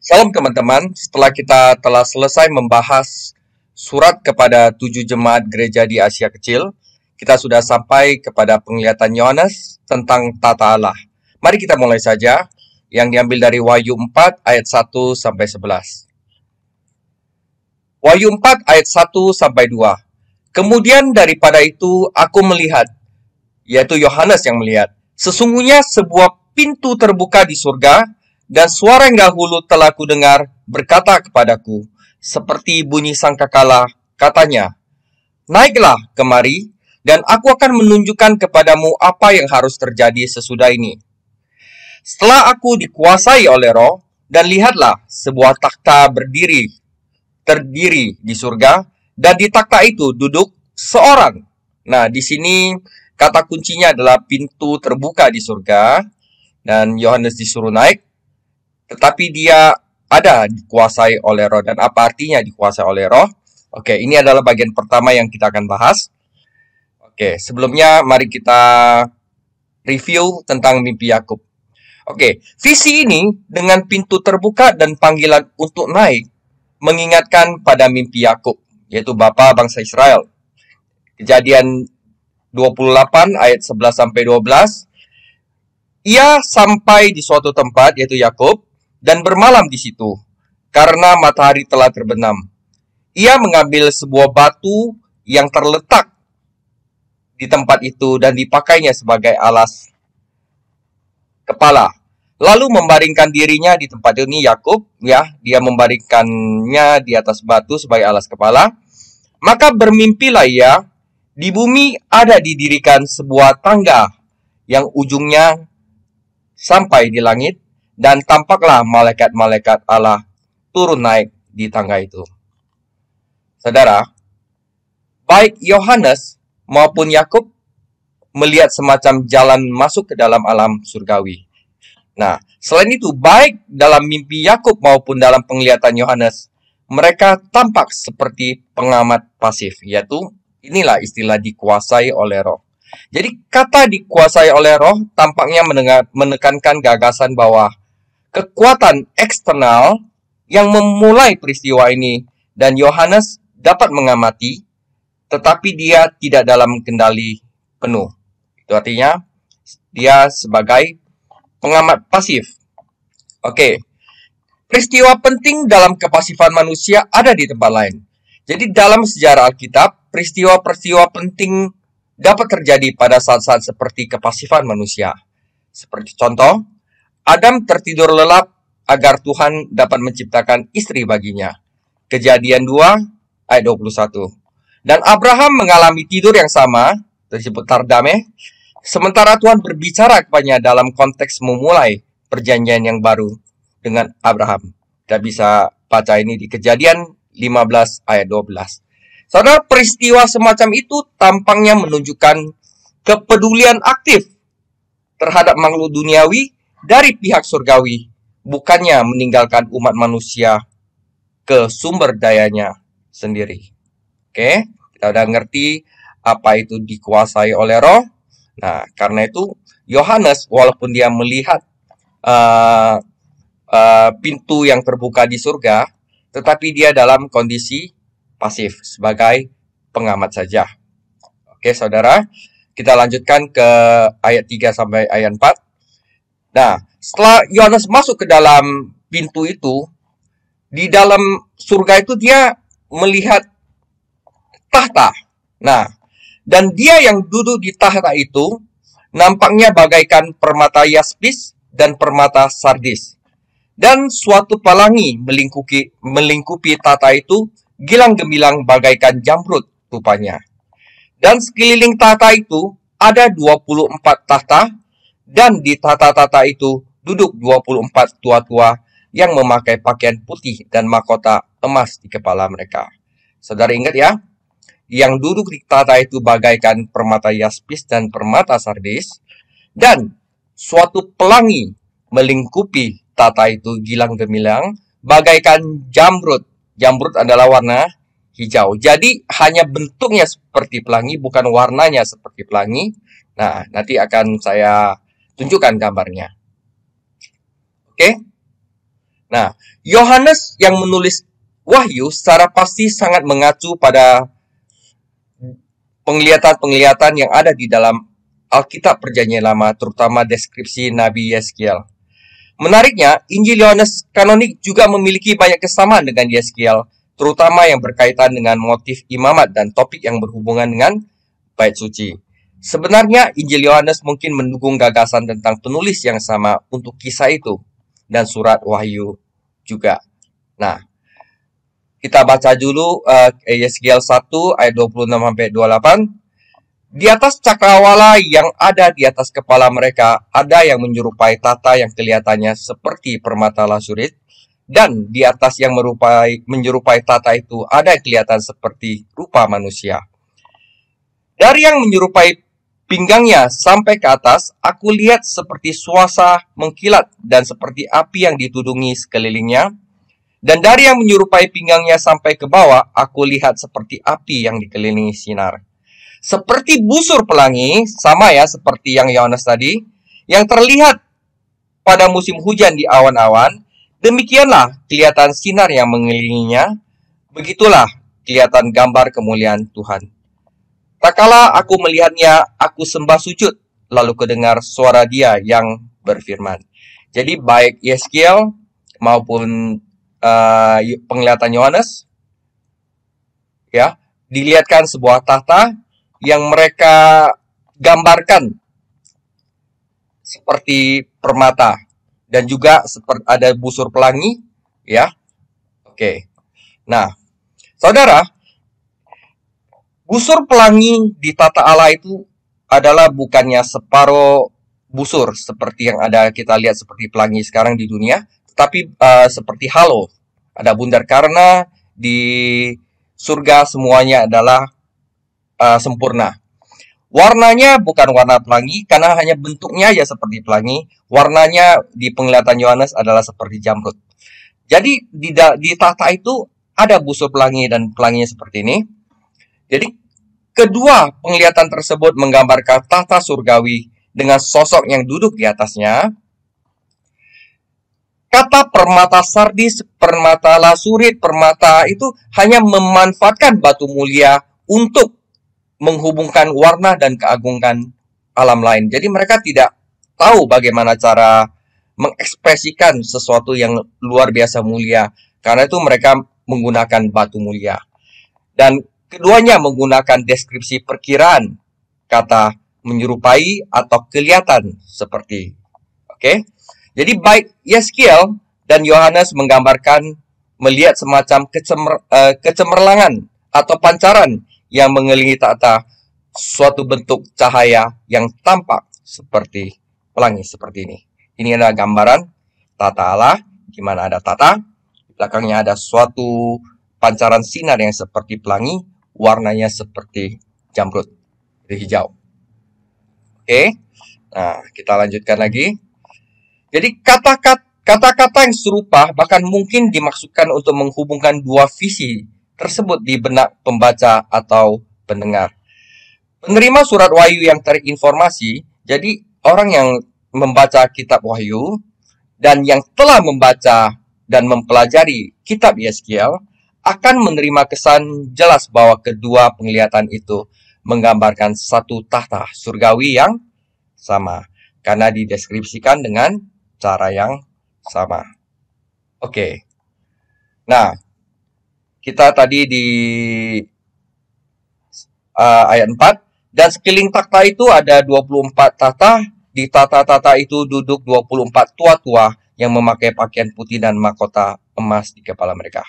Salam teman-teman, setelah kita telah selesai membahas surat kepada 7 jemaat gereja di Asia Kecil, kita sudah sampai kepada penglihatan Yohanes tentang tata Allah. Mari kita mulai saja, yang diambil dari Wahyu 4 ayat 1 sampai 11. Wahyu 4 ayat 1 sampai 2. Kemudian daripada itu aku melihat, yaitu Yohanes yang melihat, sesungguhnya sebuah pintu terbuka di surga, dan suara yang dahulu telah kudengar berkata kepadaku, seperti bunyi sangkakala, katanya, naiklah kemari, dan aku akan menunjukkan kepadamu apa yang harus terjadi sesudah ini. Setelah aku dikuasai oleh Roh, dan lihatlah sebuah takhta terdiri di surga, dan di takhta itu duduk seorang. Nah, di sini kata kuncinya adalah pintu terbuka di surga, dan Yohanes disuruh naik, tetapi dia ada dikuasai oleh Roh. Dan apa artinya dikuasai oleh Roh? Oke, ini adalah bagian pertama yang kita akan bahas. Oke, sebelumnya mari kita review tentang mimpi Yakub. Oke, visi ini dengan pintu terbuka dan panggilan untuk naik mengingatkan pada mimpi Yakub, yaitu bapa bangsa Israel. Kejadian 28 ayat 11 sampai 12. Ia sampai di suatu tempat, yaitu Yakub, dan bermalam di situ, karena matahari telah terbenam. Ia mengambil sebuah batu yang terletak di tempat itu dan dipakainya sebagai alas kepala. Lalu membaringkan dirinya di tempat ini Yakub, dia membaringkannya di atas batu sebagai alas kepala. Maka bermimpilah ia, di bumi ada didirikan sebuah tangga yang ujungnya sampai di langit, dan tampaklah malaikat-malaikat Allah turun naik di tangga itu. Saudara, baik Yohanes maupun Yakub melihat semacam jalan masuk ke dalam alam surgawi. Nah, selain itu, baik dalam mimpi Yakub maupun dalam penglihatan Yohanes, mereka tampak seperti pengamat pasif, yaitu inilah istilah dikuasai oleh Roh. Jadi kata dikuasai oleh Roh tampaknya menekankan gagasan bahwa kekuatan eksternal yang memulai peristiwa ini, dan Yohanes dapat mengamati, tetapi dia tidak dalam kendali penuh. Itu artinya dia sebagai pengamat pasif. Oke, peristiwa penting dalam kepasifan manusia ada di tempat lain. Jadi dalam sejarah Alkitab, peristiwa-peristiwa penting dapat terjadi pada saat-saat seperti kepasifan manusia. Seperti contoh, Adam tertidur lelap agar Tuhan dapat menciptakan istri baginya. Kejadian 2 ayat 21. Dan Abraham mengalami tidur yang sama, disebut tardameh, sementara Tuhan berbicara kepadanya dalam konteks memulai perjanjian yang baru dengan Abraham. Kita bisa baca ini di Kejadian 15 ayat 12. Saudara, peristiwa semacam itu tampaknya menunjukkan kepedulian aktif terhadap makhluk duniawi dari pihak surgawi, bukannya meninggalkan umat manusia ke sumber dayanya sendiri. Oke, kita udah ngerti apa itu dikuasai oleh Roh. Nah, karena itu Yohanes walaupun dia melihat pintu yang terbuka di surga, tetapi dia dalam kondisi pasif sebagai pengamat saja. Oke, saudara, kita lanjutkan ke ayat 3 sampai ayat 4. Nah, setelah Yohanes masuk ke dalam pintu itu, di dalam surga itu dia melihat tahta. Nah, dan dia yang duduk di tahta itu nampaknya bagaikan permata yaspis dan permata sardis. Dan suatu pelangi melingkupi tahta itu, gilang gemilang bagaikan jamrud rupanya. Dan sekeliling tahta itu ada 24 tahta, dan di tahta-tahta itu duduk 24 tua-tua yang memakai pakaian putih dan mahkota emas di kepala mereka. Saudara ingat ya, yang duduk di tahta itu bagaikan permata yaspis dan permata sardis, dan suatu pelangi melingkupi tahta itu gilang gemilang bagaikan jamrud. Jamrud adalah warna hijau. Jadi hanya bentuknya seperti pelangi, bukan warnanya seperti pelangi. Nah, nanti akan saya tunjukkan gambarnya. Oke. Nah, Yohanes yang menulis Wahyu secara pasti sangat mengacu pada penglihatan-penglihatan yang ada di dalam Alkitab Perjanjian Lama, terutama deskripsi Nabi Yeskiel. Menariknya, Injil Yohanes kanonik juga memiliki banyak kesamaan dengan Yeskiel, terutama yang berkaitan dengan motif imamat dan topik yang berhubungan dengan bait suci. Sebenarnya, Injil Yohanes mungkin mendukung gagasan tentang penulis yang sama untuk kisah itu, dan surat Wahyu juga. Nah, kita baca dulu Yeskiel 1 ayat 26-28. Di atas cakrawala yang ada di atas kepala mereka, ada yang menyerupai tata yang kelihatannya seperti permata lasurit, dan di atas yang menyerupai tata itu ada yang kelihatan seperti rupa manusia. Dari yang menyerupai pinggangnya sampai ke atas, aku lihat seperti suasa mengkilat dan seperti api yang ditudungi sekelilingnya. Dan dari yang menyerupai pinggangnya sampai ke bawah, aku lihat seperti api yang dikelilingi sinar. Seperti busur pelangi, sama ya seperti yang Yohanes tadi, yang terlihat pada musim hujan di awan-awan, demikianlah kelihatan sinar yang mengelilinginya, begitulah kelihatan gambar kemuliaan Tuhan. Tak kala aku melihatnya, aku sembah sujud, lalu kedengar suara Dia yang berfirman. Jadi baik Yeskiel maupun penglihatan Yohanes, ya, dilihatkan sebuah tahta yang mereka gambarkan seperti permata dan juga seperti ada busur pelangi, ya. Oke. Nah, saudara, busur pelangi di tata Allah itu adalah bukannya separuh busur seperti yang ada kita lihat seperti pelangi sekarang di dunia, tetapi seperti halo. Ada bundar karena di surga semuanya adalah sempurna. Warnanya bukan warna pelangi karena hanya bentuknya ya seperti pelangi. Warnanya di penglihatan Yohanes adalah seperti jamrud. Jadi di tahta itu ada busur pelangi dan pelanginya seperti ini. Jadi kedua penglihatan tersebut menggambarkan tahta surgawi dengan sosok yang duduk di atasnya. Kata permata sardis, permata lasurit, permata itu hanya memanfaatkan batu mulia untuk menghubungkan warna dan keagungan alam lain. Jadi mereka tidak tahu bagaimana cara mengekspresikan sesuatu yang luar biasa mulia. Karena itu mereka menggunakan batu mulia. Dan keduanya menggunakan deskripsi perkiraan, kata menyerupai atau kelihatan seperti. Oke? Jadi baik Yeskiel dan Yohanes menggambarkan melihat semacam kecemerlangan atau pancaran yang mengelilingi tahta, suatu bentuk cahaya yang tampak seperti pelangi seperti ini. Ini adalah gambaran tata Allah, di mana ada tata, di belakangnya ada suatu pancaran sinar yang seperti pelangi, warnanya seperti jamrud, hijau. Oke, nah kita lanjutkan lagi. Jadi kata-kata yang serupa bahkan mungkin dimaksudkan untuk menghubungkan dua visi tersebut di benak pembaca atau pendengar. Penerima surat Wahyu yang terinformasi, jadi orang yang membaca kitab Wahyu dan yang telah membaca dan mempelajari kitab Yeskiel akan menerima kesan jelas bahwa kedua penglihatan itu menggambarkan satu tahta surgawi yang sama karena dideskripsikan dengan cara yang sama. Oke. Nah, kita tadi di ayat 4, dan sekeliling takhta itu ada 24 tahta, di tahta-tahta itu duduk 24 tua-tua yang memakai pakaian putih dan mahkota emas di kepala mereka.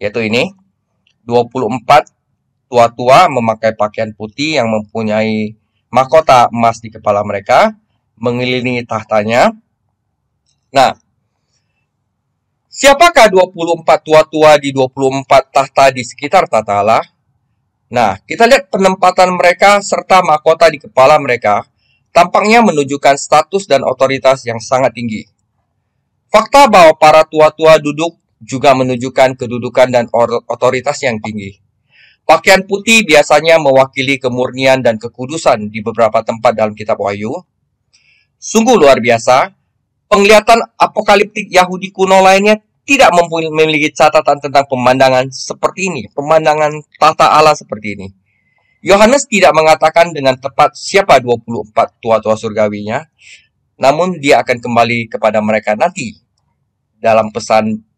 Yaitu ini, 24 tua-tua memakai pakaian putih yang mempunyai mahkota emas di kepala mereka, mengelilingi tahtanya. Nah, siapakah 24 tua-tua di 24 tahta di sekitar tahta Allah? Nah, kita lihat penempatan mereka serta mahkota di kepala mereka tampaknya menunjukkan status dan otoritas yang sangat tinggi. Fakta bahwa para tua-tua duduk juga menunjukkan kedudukan dan otoritas yang tinggi. Pakaian putih biasanya mewakili kemurnian dan kekudusan di beberapa tempat dalam kitab Wahyu. Sungguh luar biasa. Penglihatan apokaliptik Yahudi kuno lainnya tidak memiliki catatan tentang pemandangan seperti ini, pemandangan tata Allah seperti ini. Yohanes tidak mengatakan dengan tepat siapa 24 tua-tua surgawinya, namun dia akan kembali kepada mereka nanti dalam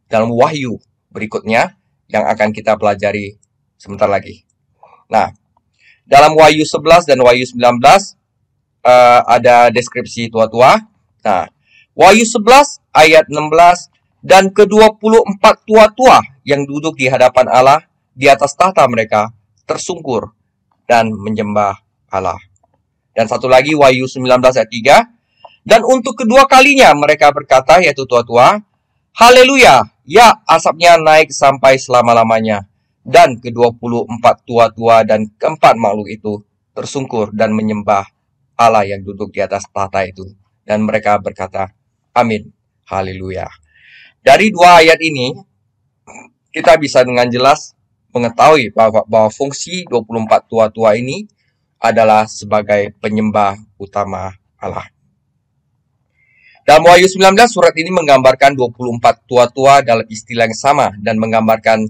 dalam wahyu berikutnya yang akan kita pelajari sebentar lagi. Nah, dalam Wahyu 11 dan Wahyu 19 ada deskripsi tua-tua. Nah, Wahyu 11 ayat 16, dan ke-24 tua-tua yang duduk di hadapan Allah di atas tahta mereka tersungkur dan menyembah Allah. Dan satu lagi Wahyu 19 ayat 3, dan untuk kedua kalinya mereka berkata, yaitu tua-tua, haleluya, ya asapnya naik sampai selama-lamanya. Dan ke-24 tua-tua dan keempat makhluk itu tersungkur dan menyembah Allah yang duduk di atas tahta itu. Dan mereka berkata, amin, haleluya. Dari dua ayat ini, kita bisa dengan jelas mengetahui bahwa fungsi 24 tua-tua ini adalah sebagai penyembah utama Allah. Dalam Wahyu 19, surat ini menggambarkan 24 tua-tua dalam istilah yang sama dan menggambarkan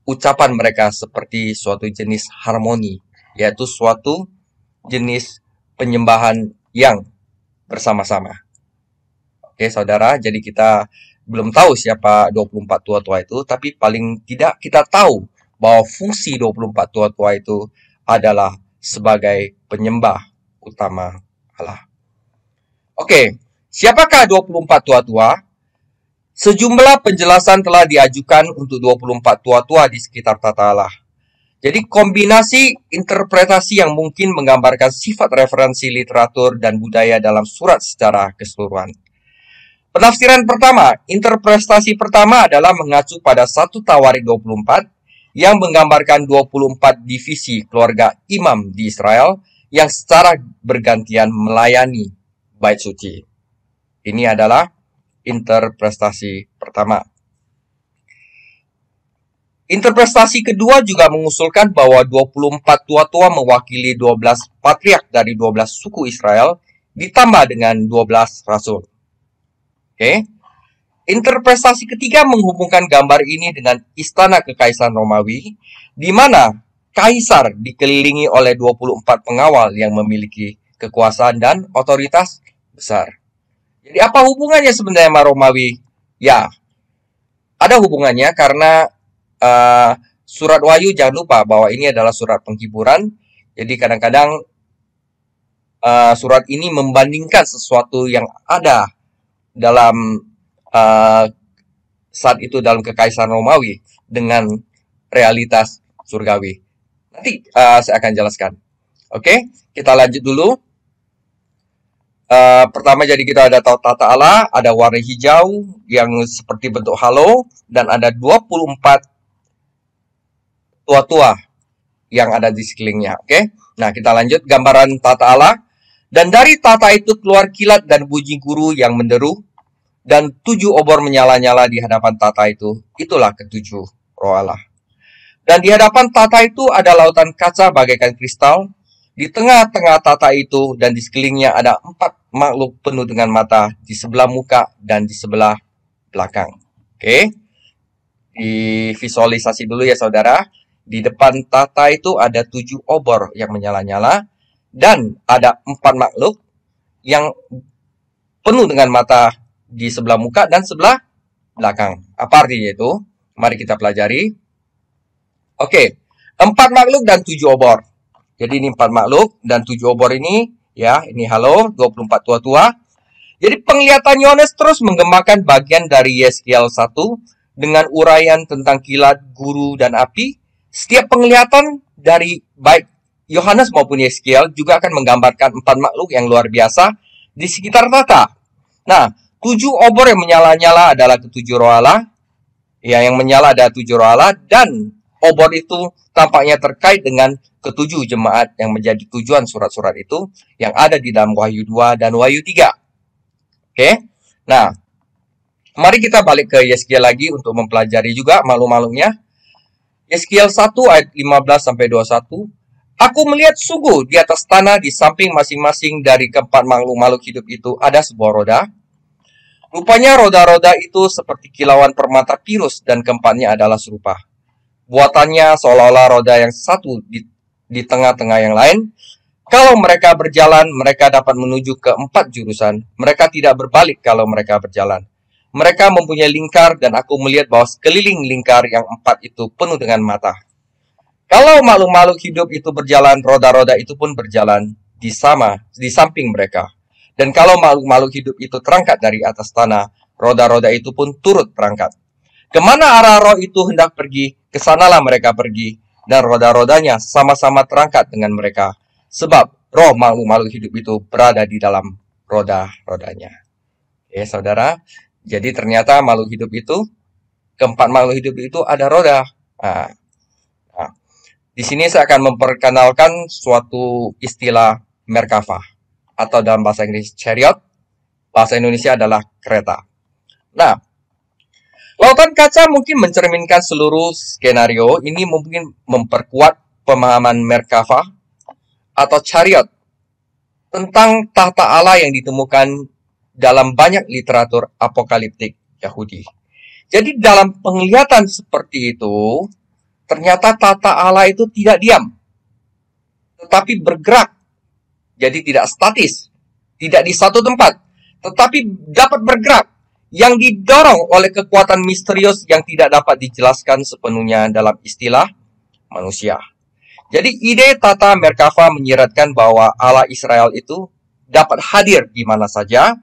ucapan mereka seperti suatu jenis harmoni, yaitu suatu jenis penyembahan yang bersama-sama. Oke, saudara, jadi kita belum tahu siapa 24 tua-tua itu, tapi paling tidak kita tahu bahwa fungsi 24 tua-tua itu adalah sebagai penyembah utama Allah. Oke, siapakah 24 tua-tua? Sejumlah penjelasan telah diajukan untuk 24 tua-tua di sekitar tata Allah. Jadi kombinasi interpretasi yang mungkin menggambarkan sifat referensi literatur dan budaya dalam surat secara keseluruhan. Penafsiran pertama, interpretasi pertama adalah mengacu pada 1 Tawarik 24 yang menggambarkan 24 divisi keluarga imam di Israel yang secara bergantian melayani bait suci. Ini adalah interpretasi pertama. Interpretasi kedua juga mengusulkan bahwa 24 tua-tua mewakili 12 patriark dari 12 suku Israel ditambah dengan 12 rasul. Oke. Interpretasi ketiga menghubungkan gambar ini dengan istana kekaisaran Romawi, di mana kaisar dikelilingi oleh 24 pengawal yang memiliki kekuasaan dan otoritas besar. Jadi apa hubungannya sebenarnya sama Romawi? Ya, ada hubungannya karena surat Wahyu jangan lupa bahwa ini adalah surat penghiburan. Jadi kadang-kadang surat ini membandingkan sesuatu yang ada dalam saat itu dalam kekaisaran Romawi dengan realitas surgawi. Nanti saya akan jelaskan. Oke, kita lanjut dulu. Pertama jadi kita ada tata Allah, ada warna hijau yang seperti bentuk halo, dan ada 24 tua-tua yang ada di sekelilingnya. Oke, nah kita lanjut gambaran tata Allah. Dan dari tata itu keluar kilat dan bunyi guru yang menderu, dan 7 obor menyala-nyala di hadapan tata itu. Itulah ketujuh roh Allah. Dan di hadapan tata itu ada lautan kaca bagaikan kristal. Di tengah-tengah tata itu dan di sekelilingnya ada 4 makhluk penuh dengan mata di sebelah muka dan di sebelah belakang. Oke. Divisualisasi dulu ya saudara. Di depan tata itu ada 7 obor yang menyala-nyala. Dan ada 4 makhluk yang penuh dengan mata di sebelah muka dan sebelah belakang. Apa artinya itu? Mari kita pelajari. Oke. 4 makhluk dan 7 obor. Jadi ini 4 makhluk dan 7 obor ini, ya, ini halo, 24 tua-tua. Jadi penglihatan Yohanes terus menggemakan bagian dari Yeskiel 1 dengan uraian tentang kilat, guru, dan api. Setiap penglihatan dari baik Yohanes maupun Yeskiel juga akan menggambarkan 4 makhluk yang luar biasa di sekitar tata. Nah, 7 obor yang menyala-nyala adalah ketujuh roh Allah. Ya, yang menyala ada 7 roh Allah, dan obor itu tampaknya terkait dengan ketujuh jemaat yang menjadi tujuan surat-surat itu yang ada di dalam Wahyu 2 dan Wahyu 3. Oke. Nah, mari kita balik ke Yeskiel lagi untuk mempelajari juga makhluk-makhluknya. Yeskiel 1 ayat 15 sampai 21. Aku melihat sungguh di atas tanah di samping masing-masing dari keempat makhluk-makhluk hidup itu ada sebuah roda. Rupanya roda-roda itu seperti kilauan permata Pirus dan keempatnya adalah serupa. Buatannya seolah-olah roda yang satu di tengah-tengah yang lain. Kalau mereka berjalan, mereka dapat menuju ke 4 jurusan. Mereka tidak berbalik kalau mereka berjalan. Mereka mempunyai lingkar dan aku melihat bahwa sekeliling lingkar yang 4 itu penuh dengan mata. Kalau makhluk-makhluk hidup itu berjalan, roda-roda itu pun berjalan di samping mereka. Dan kalau makhluk-makhluk hidup itu terangkat dari atas tanah, roda-roda itu pun turut terangkat. Kemana arah roh itu hendak pergi, kesanalah mereka pergi, dan roda-rodanya sama-sama terangkat dengan mereka. Sebab roh makhluk-makhluk hidup itu berada di dalam roda-rodanya. Oke, saudara. Jadi ternyata makhluk hidup itu, keempat makhluk hidup itu ada roda. Di sini saya akan memperkenalkan suatu istilah Merkava. Atau dalam bahasa Inggris chariot, bahasa Indonesia adalah kereta. Nah, lautan kaca mungkin mencerminkan seluruh skenario. Ini mungkin memperkuat pemahaman Merkava atau chariot tentang tahta Allah yang ditemukan dalam banyak literatur apokaliptik Yahudi. Jadi dalam penglihatan seperti itu, ternyata tahta Allah itu tidak diam, tetapi bergerak. Jadi tidak statis, tidak di satu tempat, tetapi dapat bergerak, yang didorong oleh kekuatan misterius yang tidak dapat dijelaskan sepenuhnya dalam istilah manusia. Jadi ide tata Merkava menyiratkan bahwa Allah Israel itu dapat hadir di mana saja,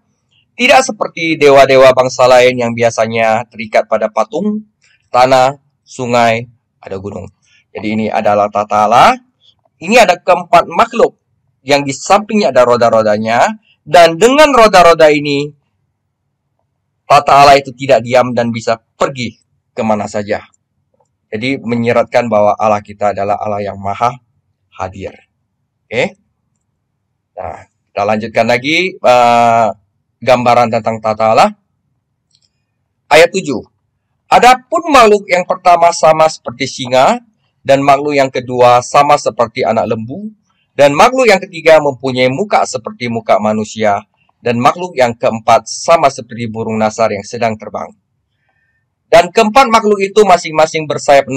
tidak seperti dewa-dewa bangsa lain yang biasanya terikat pada patung, tanah, sungai, ada gunung. Jadi ini adalah tata Allah. Ini ada keempat makhluk yang di sampingnya ada roda-rodanya, dan dengan roda-roda ini tata Allah itu tidak diam dan bisa pergi kemana saja. Jadi menyiratkan bahwa Allah kita adalah Allah yang maha hadir. Oke. Nah, kita lanjutkan lagi gambaran tentang tata Allah. Ayat 7. Adapun makhluk yang pertama sama seperti singa, dan makhluk yang kedua sama seperti anak lembu, dan makhluk yang ketiga mempunyai muka seperti muka manusia, dan makhluk yang keempat sama seperti burung nasar yang sedang terbang. Dan keempat makhluk itu masing-masing bersayap 6,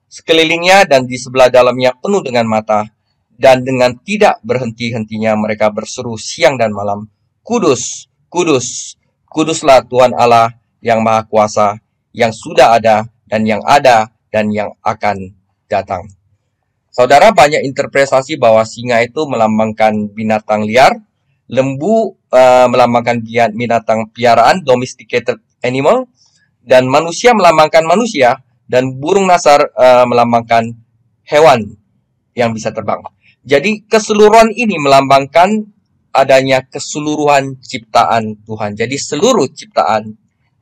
sekelilingnya dan di sebelah dalamnya penuh dengan mata, dan dengan tidak berhenti-hentinya mereka berseru siang dan malam, Kudus, Kudus, Kuduslah Tuhan Allah yang Maha Kuasa, yang sudah ada, dan yang akan datang. Saudara, banyak interpretasi bahwa singa itu melambangkan binatang liar, lembu melambangkan binatang piaraan, domesticated animal, dan manusia melambangkan manusia, dan burung nasar melambangkan hewan yang bisa terbang. Jadi keseluruhan ini melambangkan adanya keseluruhan ciptaan Tuhan. Jadi seluruh ciptaan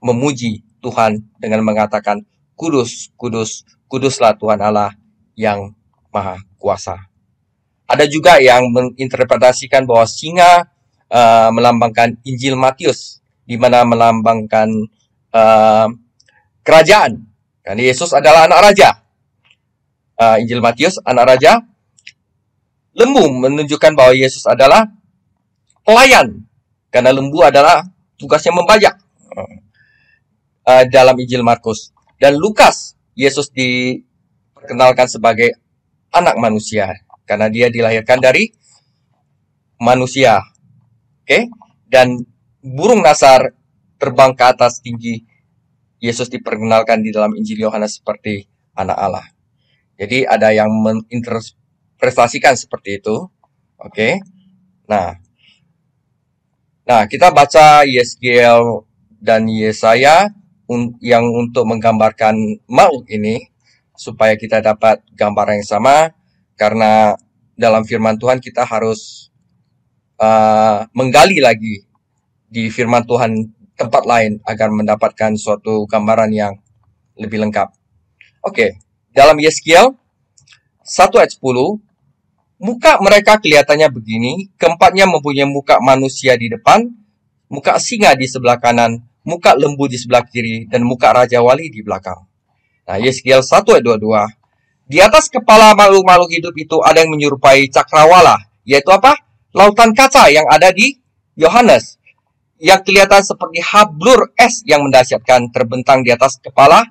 memuji Tuhan dengan mengatakan, Kudus, Kudus, Kuduslah Tuhan Allah yang Maha Kuasa. Ada juga yang menginterpretasikan bahwa singa melambangkan Injil Matius, di mana melambangkan kerajaan. Karena Yesus adalah anak raja. Injil Matius, anak raja. Lembu menunjukkan bahwa Yesus adalah pelayan, karena lembu adalah tugasnya membajak. Dalam Injil Markus. Dan Lukas, Yesus diperkenalkan sebagai anak manusia, karena dia dilahirkan dari manusia. Oke? Dan burung nasar terbang ke atas tinggi. Yesus diperkenalkan di dalam Injil Yohanes seperti anak Allah. Jadi ada yang menginterpretasikan seperti itu. Oke? Nah, kita baca Yeskiel dan Yesaya yang untuk menggambarkan makhluk ini, supaya kita dapat gambaran yang sama, karena dalam firman Tuhan kita harus menggali lagi di firman Tuhan tempat lain agar mendapatkan suatu gambaran yang lebih lengkap. Oke, dalam Yeskiel 1 ayat 10, muka mereka kelihatannya begini, keempatnya mempunyai muka manusia di depan, muka singa di sebelah kanan, muka lembu di sebelah kiri, dan muka Raja Wali di belakang. Nah, Yeskiel 1 ayat 22. Di atas kepala makhluk-makhluk hidup itu ada yang menyerupai cakrawala, yaitu apa? Lautan kaca yang ada di Yohanes. yang kelihatan seperti hablur es yang mendahsyatkan terbentang di atas kepala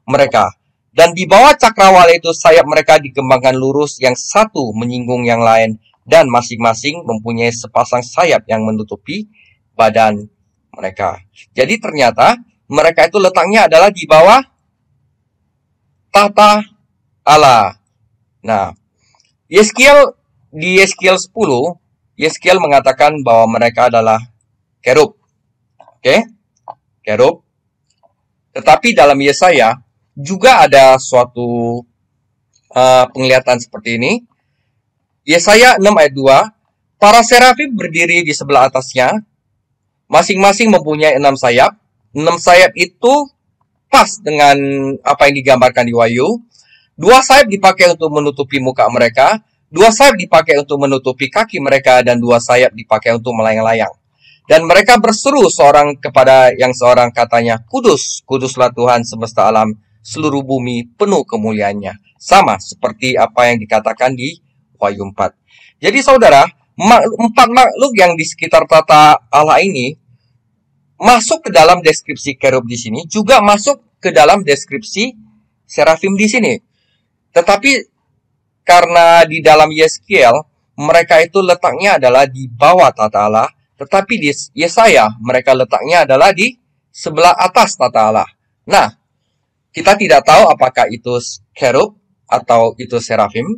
mereka. Dan di bawah cakrawala itu sayap mereka dikembangkan lurus, yang satu menyinggung yang lain, dan masing-masing mempunyai sepasang sayap yang menutupi badan mereka. Jadi ternyata mereka itu letaknya adalah di bawah tahta Allah. Nah, di Yeskiel 10, Yeskiel mengatakan bahwa mereka adalah kerub. Oke? Kerub. Tetapi dalam Yesaya juga ada suatu penglihatan seperti ini. Yesaya 6 ayat 2, para serafim berdiri di sebelah atasnya, masing-masing mempunyai 6 sayap. 6 sayap itu pas dengan apa yang digambarkan di Wahyu. 2 sayap dipakai untuk menutupi muka mereka, 2 sayap dipakai untuk menutupi kaki mereka, dan 2 sayap dipakai untuk melayang-layang. Dan mereka berseru seorang kepada yang seorang, katanya, Kudus, kuduslah Tuhan semesta alam, seluruh bumi penuh kemuliaannya. Sama seperti apa yang dikatakan di Wahyu 4. Jadi saudara, 4 makhluk yang di sekitar tata Allah ini masuk ke dalam deskripsi kerub di sini, juga masuk ke dalam deskripsi serafim di sini. Tetapi karena di dalam Yeskiel mereka itu letaknya adalah di bawah tata Allah, tetapi di Yesaya mereka letaknya adalah di sebelah atas tata Allah. Nah, kita tidak tahu apakah itu kerub atau itu serafim,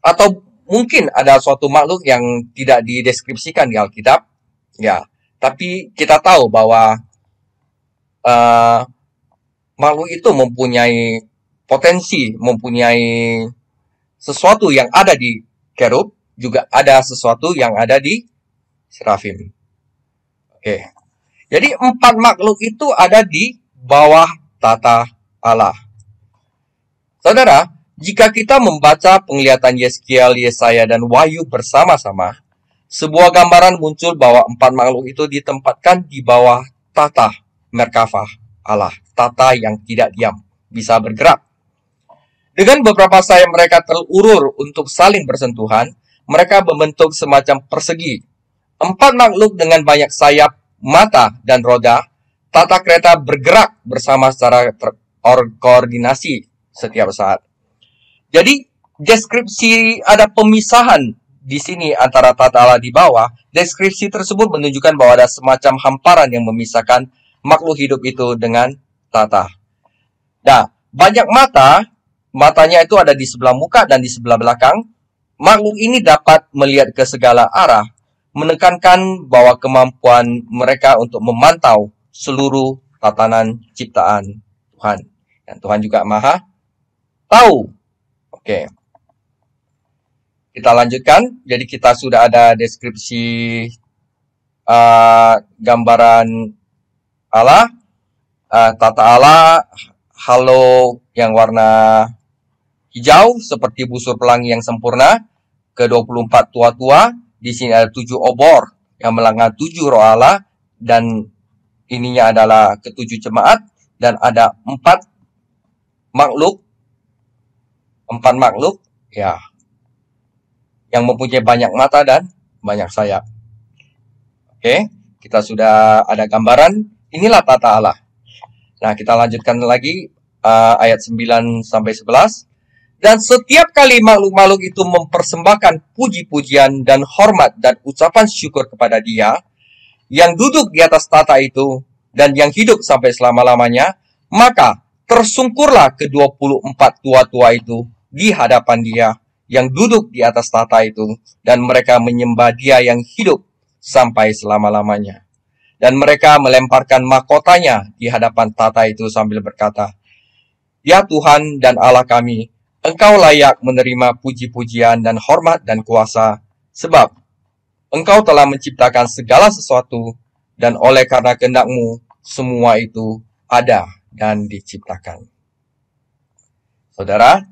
atau mungkin ada suatu makhluk yang tidak dideskripsikan di Alkitab. Ya, tapi kita tahu bahwa makhluk itu mempunyai potensi, mempunyai sesuatu yang ada di kerub, juga ada sesuatu yang ada di serafim. Oke. Jadi 4 makhluk itu ada di bawah tata Allah. Saudara, jika kita membaca penglihatan Yeskiel, Yesaya, dan Wahyu bersama-sama, sebuah gambaran muncul bahwa 4 makhluk itu ditempatkan di bawah tata merkafah Allah, tata yang tidak diam, bisa bergerak. Dengan beberapa sayap mereka terulur untuk saling bersentuhan, mereka membentuk semacam persegi. 4 makhluk dengan banyak sayap, mata, dan roda, tata kereta bergerak bersama secara terkoordinasi setiap saat. Jadi, deskripsi ada pemisahan di sini antara tata Allah di bawah. Deskripsi tersebut menunjukkan bahwa ada semacam hamparan yang memisahkan makhluk hidup itu dengan tata. Nah, banyak matanya itu ada di sebelah muka dan di sebelah belakang. Makhluk ini dapat melihat ke segala arah, menekankan bahwa kemampuan mereka untuk memantau seluruh tatanan ciptaan Tuhan. Dan Tuhan juga Maha tahu. Oke. Kita lanjutkan. Jadi kita sudah ada deskripsi gambaran Allah, tata Allah, halo yang warna hijau seperti busur pelangi yang sempurna, ke-24 tua-tua. Di sini ada 7 obor yang melanggar 7 roh Allah, dan ininya adalah ke-7 jemaat, dan ada 4 makhluk ya, yang mempunyai banyak mata dan banyak sayap. Oke, kita sudah ada gambaran. Inilah tata Allah. Nah, kita lanjutkan lagi ayat 9 sampai 11. Dan setiap kali makhluk-makhluk itu mempersembahkan puji-pujian dan hormat dan ucapan syukur kepada Dia yang duduk di atas tata itu dan yang hidup sampai selama-lamanya, maka tersungkurlah ke-24 tua-tua itu di hadapan Dia yang duduk di atas tata itu, dan mereka menyembah Dia yang hidup sampai selama-lamanya. Dan mereka melemparkan mahkotanya di hadapan tata itu sambil berkata, Ya Tuhan dan Allah kami, Engkau layak menerima puji-pujian dan hormat dan kuasa, sebab Engkau telah menciptakan segala sesuatu, dan oleh karena kehendak-Mu, semua itu ada dan diciptakan. Saudara,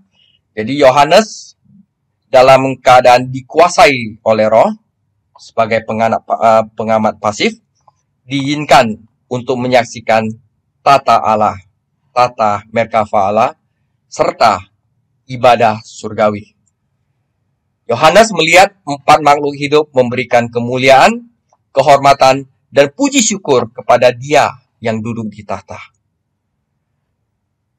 jadi Yohanes dalam keadaan dikuasai oleh Roh, sebagai pengamat pasif, diizinkan untuk menyaksikan tata Allah, tata merkafah Allah, serta ibadah surgawi. Yohanes melihat 4 makhluk hidup memberikan kemuliaan kehormatan, dan puji syukur kepada Dia yang duduk di tahta.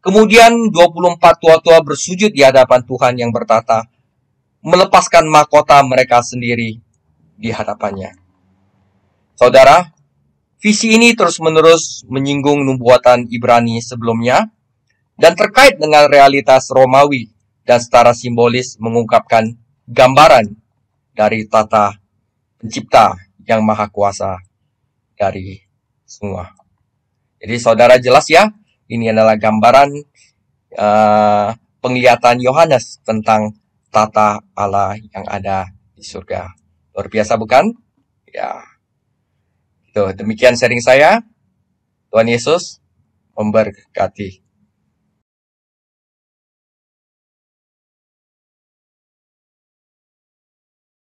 Kemudian 24 tua-tua bersujud di hadapan Tuhan yang bertahta, melepaskan mahkota mereka sendiri di hadapannya. Saudara, visi ini terus-menerus menyinggung nubuatan Ibrani sebelumnya dan terkait dengan realitas Romawi dan secara simbolis mengungkapkan gambaran dari tata pencipta yang maha kuasa dari semua. Jadi saudara jelas ya, ini adalah gambaran penglihatan Yohanes tentang tata Allah yang ada di surga. Luar biasa bukan? Ya. Demikian sharing saya. Tuhan Yesus memberkati.